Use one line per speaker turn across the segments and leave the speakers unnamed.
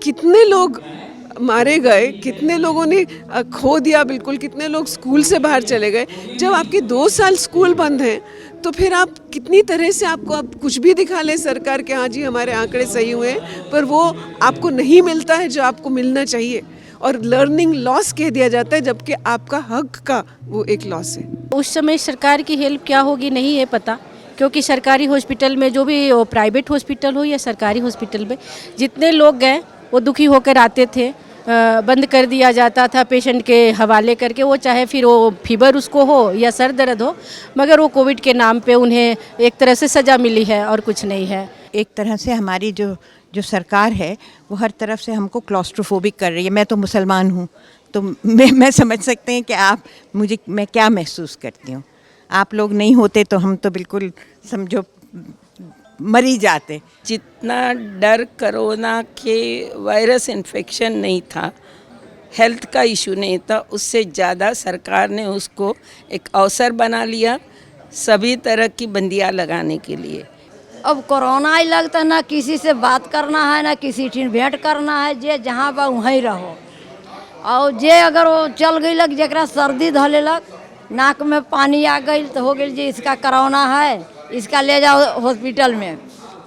कितने लोग मारे गए, कितने लोगों ने खो दिया बिल्कुल, कितने लोग स्कूल से बाहर चले गए। जब आपके 2 साल स्कूल बंद हैं तो फिर आप कितनी तरह से आपको आप कुछ भी दिखा लें सरकार के, हाँ जी हमारे आंकड़े सही हुए हैं, पर वो आपको नहीं मिलता है जो आपको मिलना चाहिए, और लर्निंग लॉस कह दिया जाता है जबकि आपका हक का वो एक लॉस है।
उस समय सरकार की हेल्प क्या होगी नहीं है पता, क्योंकि सरकारी हॉस्पिटल में जो भी प्राइवेट हॉस्पिटल हो या सरकारी हॉस्पिटल में जितने लोग गए वो दुखी होकर आते थे। बंद कर दिया जाता था पेशेंट के हवाले करके, वो चाहे फिर वो फीवर उसको हो या सर दर्द हो, मगर वो कोविड के नाम पे उन्हें एक तरह से सज़ा मिली है और कुछ नहीं है।
एक तरह से हमारी जो जो सरकार है वो हर तरफ से हमको क्लॉस्ट्रोफोबिक कर रही है। मैं तो मुसलमान हूँ, तो मैं समझ सकते हैं कि मैं क्या महसूस करती हूँ। आप लोग नहीं होते तो हम तो बिल्कुल समझो मर ही जाते।
जितना डर कोरोना के वायरस इन्फेक्शन नहीं था, हेल्थ का इशू नहीं था, उससे ज़्यादा सरकार ने उसको एक अवसर बना लिया सभी तरह की बंदियां लगाने के लिए।
अब कोरोना ही लगता, ना किसी से बात करना है ना किसी से भेंट करना है, जे जहाँ बा वहीं रहो। और जे अगर वो चल गई लग, जरा सर्दी धले लग, नाक में पानी आ गई तो हो गई जी इसका कोरोना है, इसका ले जाओ हॉस्पिटल में।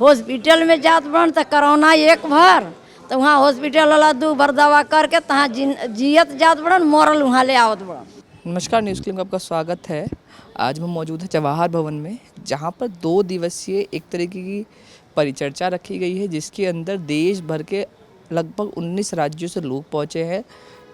हॉस्पिटल में जात बन तो कोरोना एक भर, तो वहाँ हॉस्पिटल वाला 2 बार दवा करके तहाँ जियत जात बड़न, मोरल वहाँ ले आवत बड़न।
नमस्कार, न्यूज़ क्लिप में आपका स्वागत है। आज हम मौजूद हैं जवाहर भवन में, जहां पर 2 दिवसीय एक तरीके की परिचर्चा रखी गई है, जिसके अंदर देश भर के लगभग 19 राज्यों से लोग पहुंचे हैं।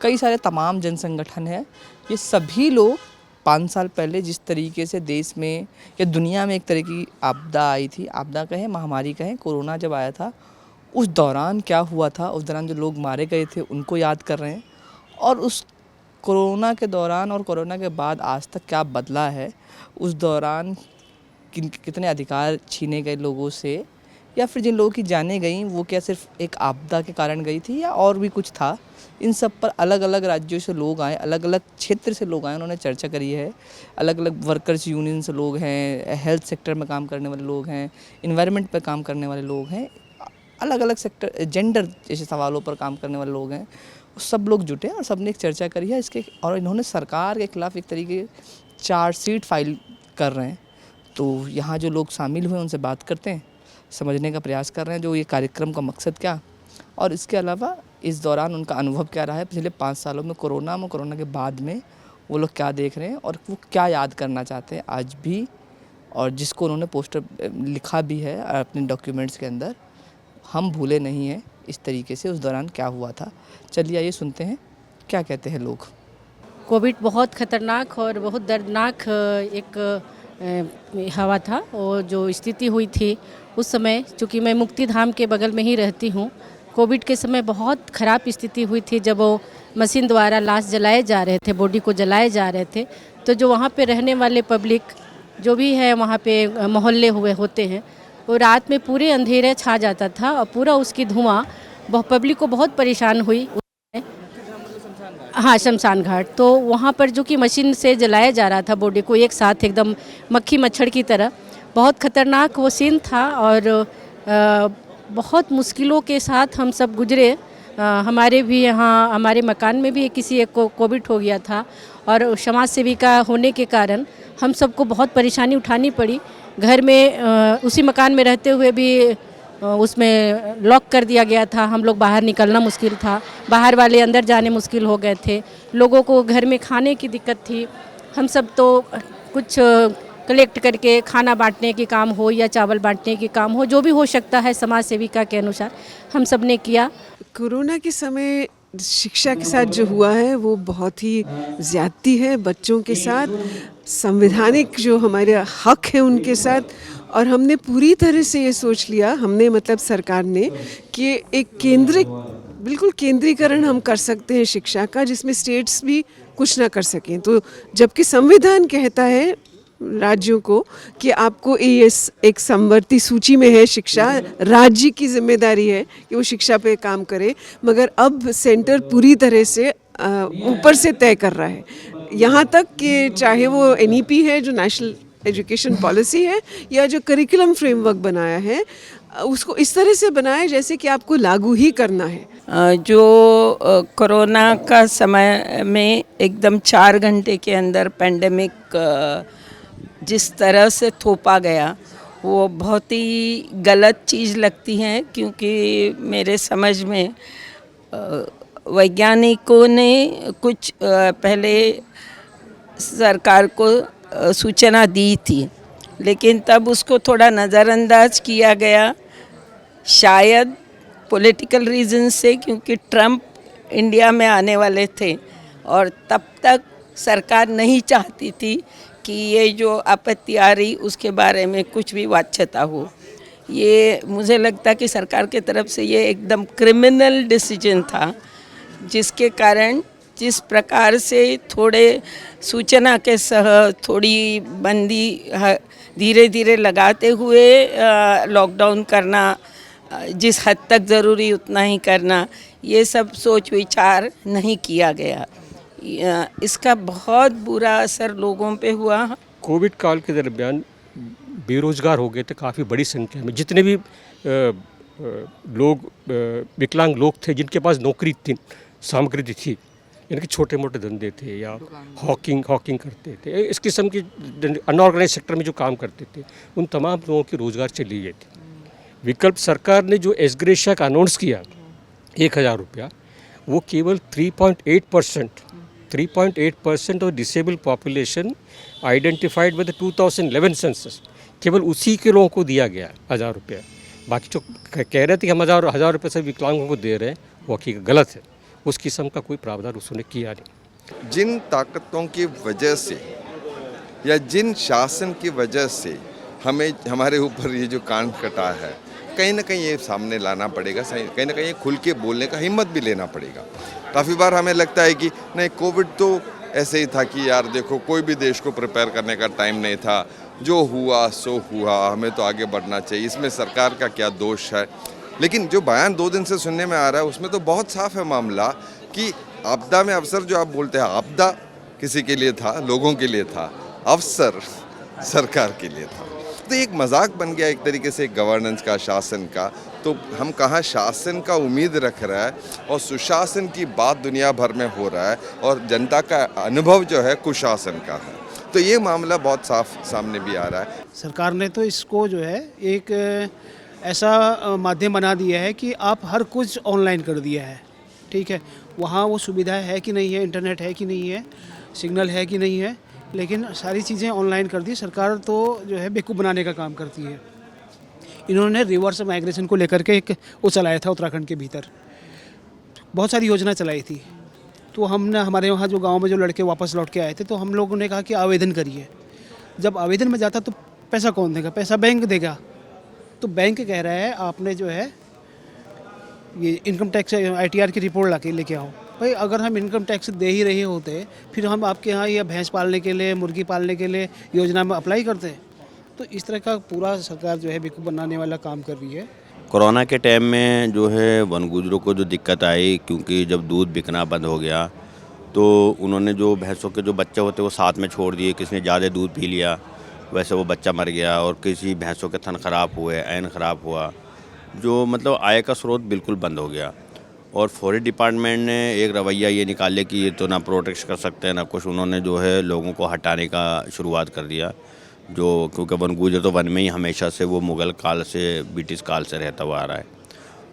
कई सारे तमाम जन संगठन हैं। ये सभी लोग 5 साल पहले जिस तरीके से देश में या दुनिया में एक तरह की आपदा आई थी, आपदा कहें महामारी कहें, कोरोना जब आया था, उस दौरान क्या हुआ था, उस दौरान जो लोग मारे गए थे उनको याद कर रहे हैं, और उस कोरोना के दौरान और कोरोना के बाद आज तक क्या बदला है, उस दौरान कितने अधिकार छीने गए लोगों से, या फिर जिन लोगों की जानें गई वो क्या सिर्फ एक आपदा के कारण गई थी या और भी कुछ था। इन सब पर अलग अलग राज्यों से लोग आए, अलग अलग क्षेत्र से लोग आए, उन्होंने चर्चा करी है। अलग अलग वर्कर्स यूनियन से लोग हैं, हेल्थ सेक्टर में काम करने वाले लोग हैं, इन्वायरमेंट पर काम करने वाले लोग हैं, अलग अलग सेक्टर जेंडर जैसे सवालों पर काम करने वाले लोग हैं। सब लोग जुटे और सब ने एक चर्चा करी है इसके, और इन्होंने सरकार के खिलाफ एक तरीके चार्जशीट फाइल कर रहे हैं। तो यहाँ जो लोग शामिल हुए उनसे बात करते हैं, समझने का प्रयास कर रहे हैं जो ये कार्यक्रम का मकसद क्या, और इसके अलावा इस दौरान उनका अनुभव क्या रहा है पिछले 5 सालों में कोरोना के बाद में वो लोग क्या देख रहे हैं और वो क्या याद करना चाहते हैं आज भी, और जिसको उन्होंने पोस्टर लिखा भी है अपने डॉक्यूमेंट्स के अंदर, हम भूले नहीं हैं इस तरीके से उस दौरान क्या हुआ था। चलिए आइए सुनते हैं क्या कहते हैं लोग।
कोविड बहुत ख़तरनाक और बहुत दर्दनाक एक हवा था, और जो स्थिति हुई थी उस समय, चूँकि मैं मुक्ति धाम के बगल में ही रहती हूँ, कोविड के समय बहुत ख़राब स्थिति हुई थी। जब वो मशीन द्वारा लाश जलाए जा रहे थे, बॉडी को जलाए जा रहे थे, तो जो वहाँ पे रहने वाले पब्लिक जो भी है, वहाँ पे मोहल्ले हुए होते हैं, वो रात में पूरे अंधेरे छा जाता था और पूरा उसकी धुआं पब्लिक को बहुत परेशान हुई। हाँ, शमशान घाट। तो वहाँ पर जो कि मशीन से जलाया जा रहा था बॉडी को एक साथ, एकदम मक्खी मच्छर की तरह, बहुत ख़तरनाक वो सीन था। और बहुत मुश्किलों के साथ हम सब गुजरे। हमारे भी यहाँ हमारे मकान में भी किसी एक को कोविड हो गया था, और समाज सेविका होने के कारण हम सबको बहुत परेशानी उठानी पड़ी। घर में उसी मकान में रहते हुए भी उसमें लॉक कर दिया गया था, हम लोग बाहर निकलना मुश्किल था, बाहर वाले अंदर जाने मुश्किल हो गए थे, लोगों को घर में खाने की दिक्कत थी। हम सब तो कुछ कलेक्ट करके खाना बांटने के काम हो या चावल बांटने के काम हो, जो भी हो सकता है समाज सेविका के अनुसार हम सब ने किया।
कोरोना के समय शिक्षा के साथ जो हुआ है वो बहुत ही ज़्यादती है बच्चों के साथ, संवैधानिक जो हमारे हक है उनके साथ। और हमने पूरी तरह से ये सोच लिया, हमने मतलब सरकार ने, कि एक बिल्कुल केंद्रीकरण हम कर सकते हैं शिक्षा का, जिसमें स्टेट्स भी कुछ ना कर सकें। तो जबकि संविधान कहता है राज्यों को कि आपको ये एक समवर्ती सूची में है शिक्षा, राज्य की जिम्मेदारी है कि वो शिक्षा पे काम करे, मगर अब सेंटर पूरी तरह से ऊपर से तय कर रहा है। यहाँ तक कि चाहे वो NEP है जो नेशनल एजुकेशन पॉलिसी है, या जो करिकुलम फ्रेमवर्क बनाया है, उसको इस तरह से बनाएं जैसे कि आपको लागू ही करना है।
जो कोरोना का समय में एकदम 4 घंटे के अंदर पेंडेमिक जिस तरह से थोपा गया, वो बहुत ही गलत चीज़ लगती है, क्योंकि मेरे समझ में वैज्ञानिकों ने कुछ पहले सरकार को सूचना दी थी, लेकिन तब उसको थोड़ा नज़रअंदाज किया गया, शायद पॉलिटिकल रीज़न से, क्योंकि ट्रम्प इंडिया में आने वाले थे और तब तक सरकार नहीं चाहती थी कि ये जो आपत्ति आ रही उसके बारे में कुछ भी वाच्यता हो। ये मुझे लगता कि सरकार के तरफ से ये एकदम क्रिमिनल डिसीजन था, जिसके कारण जिस प्रकार से थोड़े सूचना के सह थोड़ी बंदी धीरे धीरे लगाते हुए लॉकडाउन करना, जिस हद तक ज़रूरी उतना ही करना, ये सब सोच विचार नहीं किया गया। इसका बहुत बुरा असर लोगों पे हुआ।
कोविड काल के दरमियान बेरोज़गार हो गए थे काफ़ी बड़ी संख्या में। जितने भी लोग विकलांग लोग थे जिनके पास नौकरी थी, सामग्री थी, इनके छोटे मोटे धंधे थे या हॉकिंग करते थे, इस किस्म की अनऑर्गेनाइज सेक्टर में जो काम करते थे, उन तमाम लोगों की रोज़गार चली गई थी। विकल्प सरकार ने जो एसग्रेशिया का अनाउंस किया 1000 रुपया, वो केवल 3.8% of disable population identified with 2011 census, केवल उसी के लोगों को दिया गया 1000 रुपया। बाकी जो कह रहे थे कि हम हज़ार रुपये से विकलांगों को दे रहे हैं, वो हकीकत गलत है। उस किस्म का कोई प्रावधान उसने किया नहीं।
जिन ताकतों की वजह से या जिन शासन की वजह से हमें हमारे ऊपर ये जो कान कटा है, कहीं ना कहीं ये सामने लाना पड़ेगा, कहीं ना कहीं खुल के बोलने का हिम्मत भी लेना पड़ेगा। काफ़ी बार हमें लगता है कि नहीं, कोविड तो ऐसे ही था कि यार देखो कोई भी देश को प्रिपेयर करने का टाइम नहीं था, जो हुआ सो हुआ, हमें तो आगे बढ़ना चाहिए, इसमें सरकार का क्या दोष है। लेकिन जो बयान 2 दिन से सुनने में आ रहा है उसमें तो बहुत साफ है मामला कि आपदा में अवसर जो आप बोलते हैं, आपदा किसी के लिए था, लोगों के लिए था, अवसर सरकार के लिए था। तो एक मजाक बन गया एक तरीके से गवर्नेंस का, शासन का। तो हम कहाँ शासन का उम्मीद रख रहा है और सुशासन की बात दुनिया भर में हो रहा है और जनता का अनुभव जो है कुशासन का है। तो ये मामला बहुत साफ सामने भी आ रहा है।
सरकार ने तो इसको जो है एक ऐसा माध्यम बना दिया है कि आप हर कुछ ऑनलाइन कर दिया है, ठीक है। वहाँ वो सुविधा है कि नहीं है, इंटरनेट है कि नहीं है, सिग्नल है कि नहीं है, लेकिन सारी चीज़ें ऑनलाइन कर दी। सरकार तो जो है बेवकूफ़ बनाने का काम करती है। इन्होंने रिवर्स माइग्रेशन को लेकर के एक वो चलाया था उत्तराखंड के भीतर, बहुत सारी योजना चलाई थी। तो हमने हमारे वहाँ जो गांव में जो लड़के वापस लौट के आए थे, तो हम लोगों ने कहा कि आवेदन करिए। जब आवेदन में जाता तो पैसा कौन देगा, पैसा बैंक देगा। तो बैंक कह रहा है आपने जो है ये इनकम टैक्स ITR की रिपोर्ट लेके आओ। भाई अगर हम इनकम टैक्स दे ही रहे होते, फिर हम आपके यहाँ ये भैंस पालने के लिए, मुर्गी पालने के लिए योजना में अप्लाई करते। तो इस तरह का पूरा सरकार जो है बेवकूफ़ बनाने वाला काम कर रही है।
कोरोना के टाइम में जो है वन गुजरों को जो दिक्कत आई, क्योंकि जब दूध बिकना बंद हो गया तो उन्होंने जो भैंसों के जो बच्चे होते वो साथ में छोड़ दिए। किसी ने ज़्यादा दूध पी लिया, वैसे वो बच्चा मर गया, और किसी भैंसों के थन ख़राब हुए, ऐन ख़राब हुआ, जो मतलब आय का स्रोत बिल्कुल बंद हो गया। और फॉरेस्ट डिपार्टमेंट ने एक रवैया ये निकाले कि ये तो ना प्रोटेक्ट कर सकते हैं ना कुछ, उन्होंने जो है लोगों को हटाने का शुरुआत कर दिया। जो क्योंकि वन गुजर तो वन में ही हमेशा से वो मुग़ल काल से, ब्रिटिश काल से रहता हुआ आ रहा है,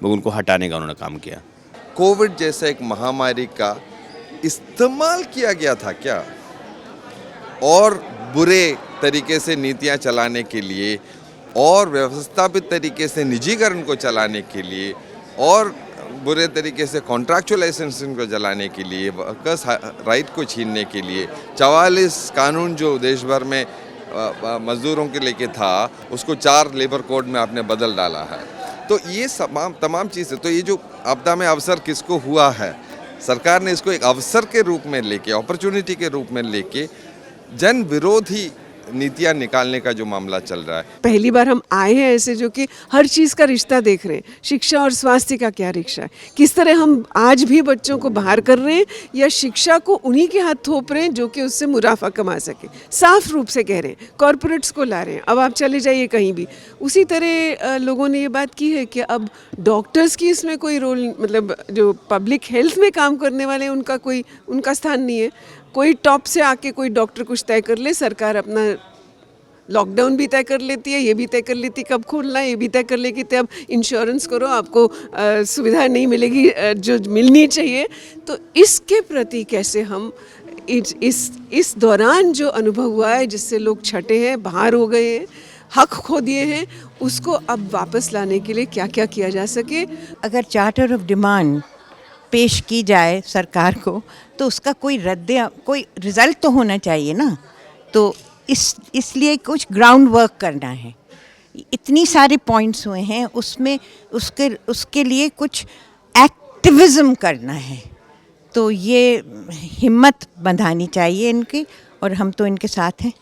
वो उनको हटाने का उन्होंने काम किया।
कोविड जैसा एक महामारी का इस्तेमाल किया गया था क्या, और बुरे तरीके से नीतियां चलाने के लिए, और व्यवस्थापित तरीके से निजीकरण को चलाने के लिए, और बुरे तरीके से कॉन्ट्रैक्चुअल लाइसेंसिंग को चलाने के लिए, वर्कर्स राइट को छीनने के लिए 44 कानून जो देश भर में मजदूरों के लेके था, उसको 4 लेबर कोड में आपने बदल डाला है। तो ये तमाम चीज़ें, तो ये जो आपदा में अवसर किसको हुआ है, सरकार ने इसको एक अवसर के रूप में लेके, अपॉर्चुनिटी के रूप में लेके जन विरोधी नीतियाँ निकालने का जो मामला चल रहा है।
पहली बार हम आए हैं ऐसे जो कि हर चीज़ का रिश्ता देख रहे हैं। शिक्षा और स्वास्थ्य का क्या रिश्ता है, किस तरह हम आज भी बच्चों को बाहर कर रहे हैं या शिक्षा को उन्हीं के हाथ थोप रहे हैं जो कि उससे मुनाफा कमा सके। साफ रूप से कह रहे हैं, कॉरपोरेट्स को ला रहे हैं। अब आप चले जाइए कहीं भी, उसी तरह लोगों ने ये बात की है कि अब डॉक्टर्स की इसमें कोई रोल, मतलब जो पब्लिक हेल्थ में काम करने वाले हैं उनका स्थान नहीं है। कोई टॉप से आके कोई डॉक्टर कुछ तय कर ले, सरकार अपना लॉकडाउन भी तय कर लेती है, ये भी तय कर लेती है कब खोलना है, ये भी तय कर लेगी कि अब इंश्योरेंस करो, आपको सुविधा नहीं मिलेगी जो मिलनी चाहिए। तो इसके प्रति कैसे हम इस दौरान जो अनुभव हुआ है, जिससे लोग छटे हैं, बाहर हो गए हैं, हक खो दिए हैं, उसको अब वापस लाने के लिए क्या क्या किया जा सके।
अगर चार्टर ऑफ डिमांड पेश की जाए सरकार को तो उसका कोई रिज़ल्ट तो होना चाहिए ना। तो इसलिए कुछ ग्राउंड वर्क करना है। इतनी सारे पॉइंट्स हुए हैं, उसमें उसके लिए कुछ एक्टिविज़म करना है। तो ये हिम्मत बंधानी चाहिए इनकी, और हम तो इनके साथ हैं।